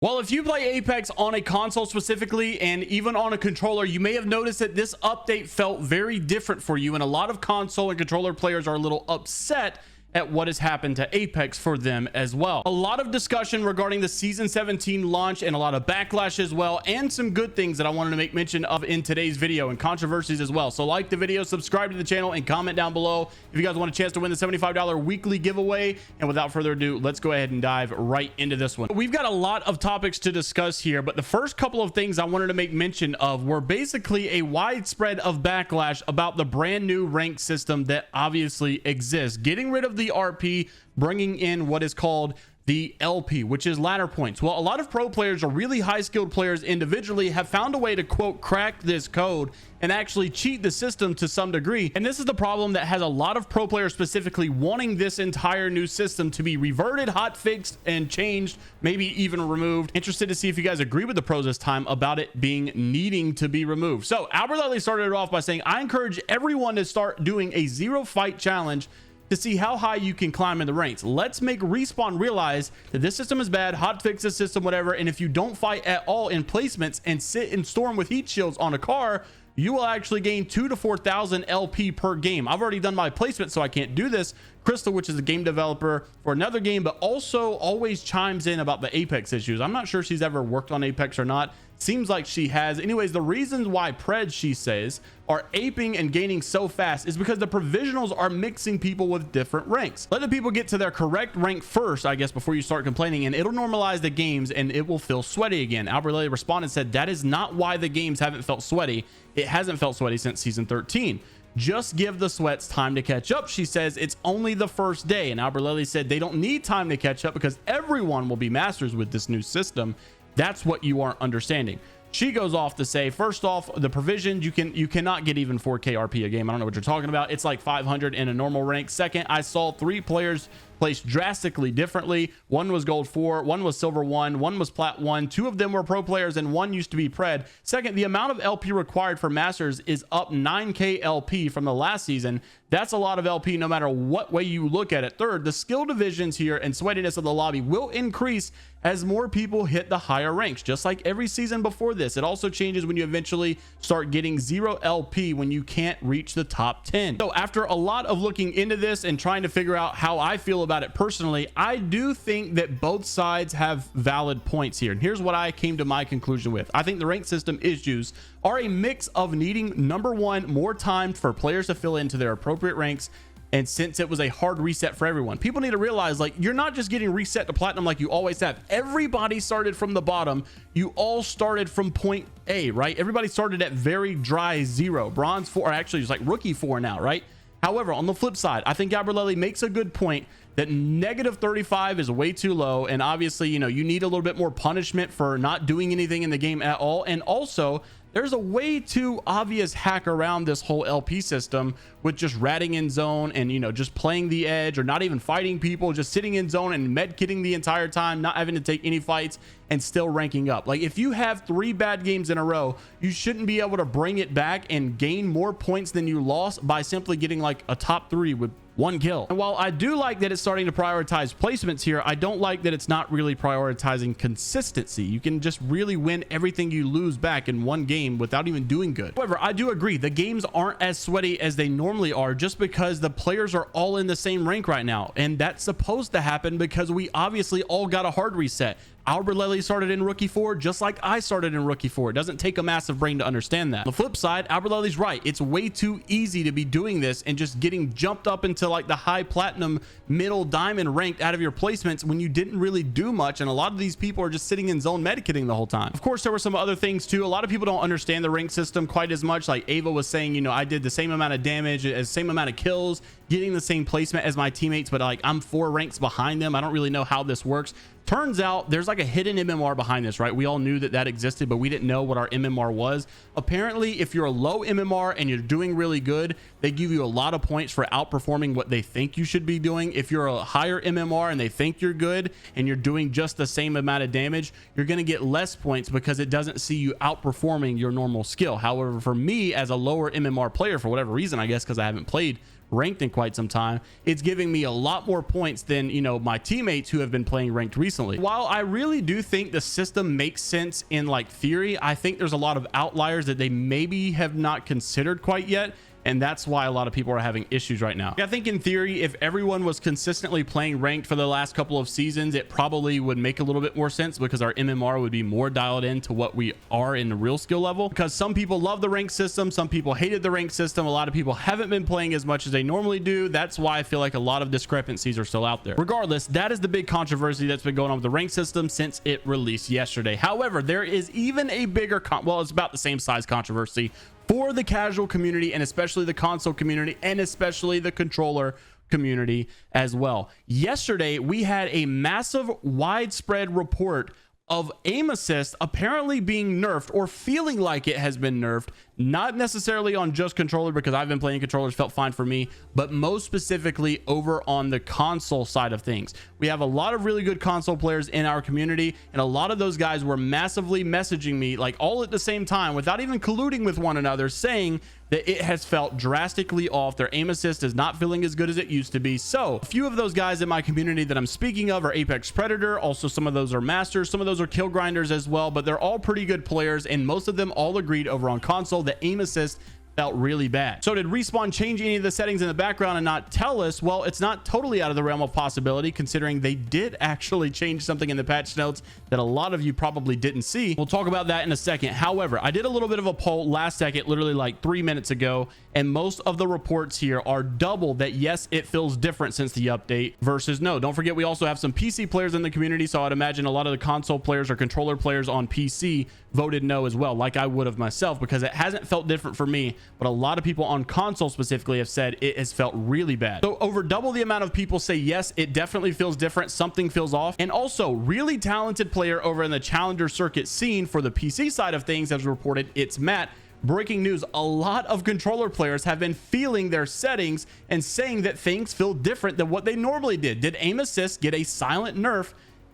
Well, if you play Apex on a console specifically, and even on a controller, you may have noticed that this update felt very different for you, and a lot of console and controller players are a little upset at what has happened to Apex for them as well. A lot of discussion regarding the season 17 launch and a lot of backlash as well, and some good things that I wanted to make mention of in today's video, and controversies as well. So like the video, subscribe to the channel, and comment down below if you guys want a chance to win the $75 weekly giveaway. And without further ado, let's go ahead and dive right into this one. We've got a lot of topics to discuss here, but the first couple of things I wanted to make mention of were basically a widespread of backlash about the brand new rank system that obviously exists, getting rid of the RP, bringing in what is called the LP, which is ladder points. Well, a lot of pro players or really high skilled players individually have found a way to quote crack this code and actually cheat the system to some degree. And this is the problem that has a lot of pro players specifically wanting this entire new system to be reverted, hot fixed, and changed, maybe even removed. Interested to see if you guys agree with the pros this time about it being needing to be removed. So Albert Lely started it off by saying, I encourage everyone to start doing a zero fight challenge to see how high you can climb in the ranks. Let's make Respawn realize that this system is bad, hot fix this system, whatever, and if you don't fight at all in placements and sit and storm with heat shields on a car, you will actually gain 2,000 to 4,000 LP per game. I've already done my placement, so I can't do this. Crystal, which is a game developer for another game, but also always chimes in about the Apex issues. I'm not sure she's ever worked on Apex or not. Seems like she has. Anyways, the reasons why Preds, she says, are aping and gaining so fast is because the provisionals are mixing people with different ranks. Let the people get to their correct rank first, I guess, before you start complaining, and it'll normalize the games and it will feel sweaty again. Albert Lely responded and said, that is not why the games haven't felt sweaty. It hasn't felt sweaty since season 13. Just give the sweats time to catch up. She says it's only the first day. And Albert Lely said they don't need time to catch up because everyone will be masters with this new system. That's what you aren't understanding. She goes off to say, first off, the provisions, you cannot get even 4K RP a game. I don't know what you're talking about. It's like 500 in a normal rank. Second, I saw 3 players placed drastically differently. One was gold 4, one was silver 1, one was plat 1. 2 of them were pro players and one used to be pred. Second, the amount of LP required for masters is up 9k LP from the last season. That's a lot of LP no matter what way you look at it. Third, the skill divisions here and sweatiness of the lobby will increase as more people hit the higher ranks, just like every season before this. It also changes when you eventually start getting 0 LP when you can't reach the top 10. So after a lot of looking into this and trying to figure out how I feel about it personally, I do think that both sides have valid points here. And here's what I came to my conclusion with. I think the rank system issues are a mix of needing, number one, more time for players to fill into their appropriate ranks. And since it was a hard reset for everyone, people need to realize, like, you're not just getting reset to platinum like you always have. Everybody started from the bottom. You all started from point A, right? Everybody started at very dry 0, bronze 4, or actually it's like rookie 4 now, right? However, on the flip side, I think Albert Lely makes a good point that negative 35 is way too low. And obviously, you know, you need a little bit more punishment for not doing anything in the game at all. And also, there's a way too obvious hack around this whole LP system with just ratting in zone and, you know, just playing the edge or not even fighting people, just sitting in zone and med kitting the entire time, not having to take any fights and still ranking up. Like, if you have 3 bad games in a row, you shouldn't be able to bring it back and gain more points than you lost by simply getting like a top 3 with 1 kill. And while I do like that it's starting to prioritize placements here, I don't like that it's not really prioritizing consistency. You can just really win everything you lose back in 1 game without even doing good. However, I do agree the games aren't as sweaty as they normally are just because the players are all in the same rank right now. And that's supposed to happen because we obviously all got a hard reset. Albert Lely started in rookie 4 just like I started in rookie 4. It doesn't take a massive brain to understand that. On the flip side, Albert Lely's right. It's way too easy to be doing this and just getting jumped up into like the high platinum, middle diamond ranked out of your placements when you didn't really do much. And a lot of these people are just sitting in zone medikitting the whole time. Of course, there were some other things too. A lot of people don't understand the rank system quite as much. Like Ava was saying, you know, I did the same amount of damage, as same amount of kills, getting the same placement as my teammates, but like I'm 4 ranks behind them. I don't really know how this works. Turns out there's like a hidden MMR behind this, right? We all knew that existed, but we didn't know what our MMR was. Apparently, if you're a low MMR and you're doing really good, they give you a lot of points for outperforming what they think you should be doing. If you're a higher MMR and they think you're good and you're doing just the same amount of damage, you're going to get less points because it doesn't see you outperforming your normal skill. However, for me as a lower MMR player, for whatever reason, I guess because I haven't played ranked in quite some time, it's giving me a lot more points than, you know, my teammates who have been playing ranked recently. While I really do think the system makes sense in like theory, I think there's a lot of outliers that they maybe have not considered quite yet, and that's why a lot of people are having issues right now. I think in theory, if everyone was consistently playing ranked for the last couple of seasons, it probably would make a little bit more sense because our MMR would be more dialed into what we are in the real skill level. Because some people love the ranked system, some people hated the ranked system, a lot of people haven't been playing as much as they normally do. That's why I feel like a lot of discrepancies are still out there. Regardless, that is the big controversy that's been going on with the ranked system since it released yesterday. However, there is even a bigger well, it's about the same size controversy for the casual community, and especially the console community, and especially the controller community as well. Yesterday, we had a massive widespread report of aim assist apparently being nerfed, or feeling like it has been nerfed, not necessarily on just controller, because I've been playing controllers, felt fine for me, but most specifically over on the console side of things. We have a lot of really good console players in our community, and a lot of those guys were massively messaging me like all at the same time without even colluding with one another, saying that it has felt drastically off. Their aim assist is not feeling as good as it used to be. So a few of those guys in my community that I'm speaking of are Apex Predator. Also, some of those are masters, some of those are kill grinders as well, but they're all pretty good players, and most of them all agreed over on console that aim assist felt really bad. So did Respawn change any of the settings in the background and not tell us? Well, it's not totally out of the realm of possibility, considering they did actually change something in the patch notes that a lot of you probably didn't see. We'll talk about that in a second. However, I did a little bit of a poll last second, literally like 3 minutes ago, and most of the reports here are double that yes, it feels different since the update versus no. Don't forget, we also have some PC players in the community, so I'd imagine a lot of the console players or controller players on PC voted no as well, like I would have myself, because it hasn't felt different for me, but a lot of people on console specifically have said it has felt really bad. So over double the amount of people say yes, it definitely feels different, something feels off. And also, really talented player over in the challenger circuit scene for the PC side of things has reported, it's Matt. Breaking news, a lot of controller players have been feeling their settings and saying that things feel different than what they normally did. Did aim assist get a silent nerf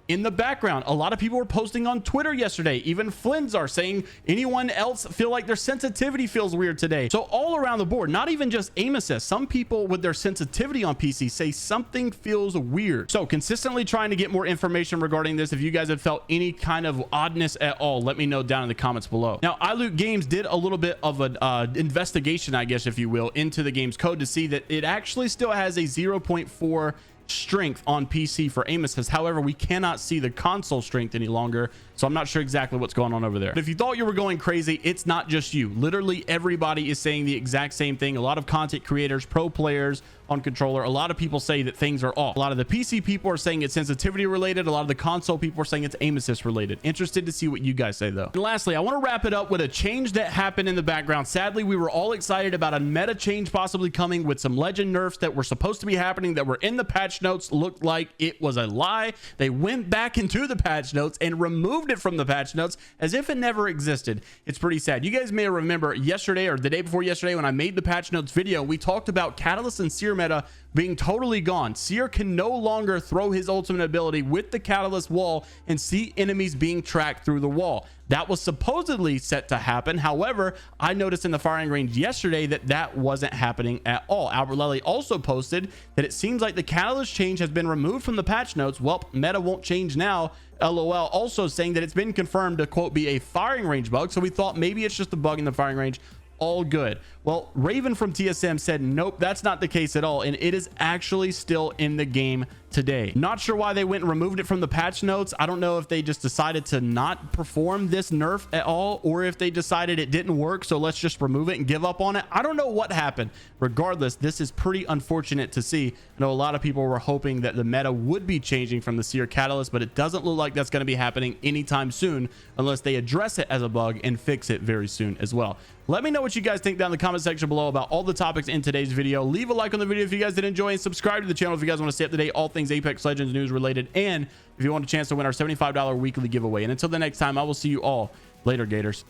in the background? A lot of people were posting on Twitter yesterday. Even Flynn's are saying anyone else feel like their sensitivity feels weird today. So all around the board, not even just aim assist, some people with their sensitivity on PC say something feels weird. So consistently trying to get more information regarding this. If you guys have felt any kind of oddness at all, let me know down in the comments below. Now, iLoot Games did a little bit of an investigation, I guess, if you will, into the game's code to see that it actually still has a 0.4 strength on PC for aim assist. However, we cannot see the console strength any longer, so I'm not sure exactly what's going on over there. But if you thought you were going crazy, it's not just you. Literally everybody is saying the exact same thing. A lot of content creators, pro players on controller, a lot of people say that things are off. A lot of the PC people are saying it's sensitivity related. A lot of the console people are saying it's aim assist related. Interested to see what you guys say though. And lastly, I want to wrap it up with a change that happened in the background. Sadly, we were all excited about a meta change possibly coming with some legend nerfs that were supposed to be happening, that were in the patch notes. Looked like it was a lie. They went back into the patch notes and removed it from the patch notes as if it never existed. It's pretty sad. You guys may remember yesterday or the day before yesterday when I made the patch notes video, we talked about Catalyst and Seer meta being totally gone. Seer can no longer throw his ultimate ability with the Catalyst wall and see enemies being tracked through the wall. That was supposedly set to happen. However, I noticed in the firing range yesterday that that wasn't happening at all. Albert Lely also posted that it seems like the Catalyst change has been removed from the patch notes. Well, meta won't change now. LOL, also saying that it's been confirmed to, quote, be a firing range bug. So we thought maybe it's just a bug in the firing range. All good. Well, Raven from TSM said nope, that's not the case at all, and it is actually still in the game today. Not sure why they went and removed it from the patch notes. I don't know if they just decided to not perform this nerf at all, or if they decided it didn't work, so let's just remove it and give up on it. I don't know what happened. Regardless, this is pretty unfortunate to see. I know a lot of people were hoping that the meta would be changing from the Seer Catalyst, but it doesn't look like that's going to be happening anytime soon unless they address it as a bug and fix it very soon as well. Let me know what you guys think down in the comment section below about all the topics in today's video. Leave a like on the video if you guys did enjoy, and subscribe to the channel if you guys want to stay up to date all things Apex Legends news related, and if you want a chance to win our $75 weekly giveaway. And until the next time, I will see you all later, Gators.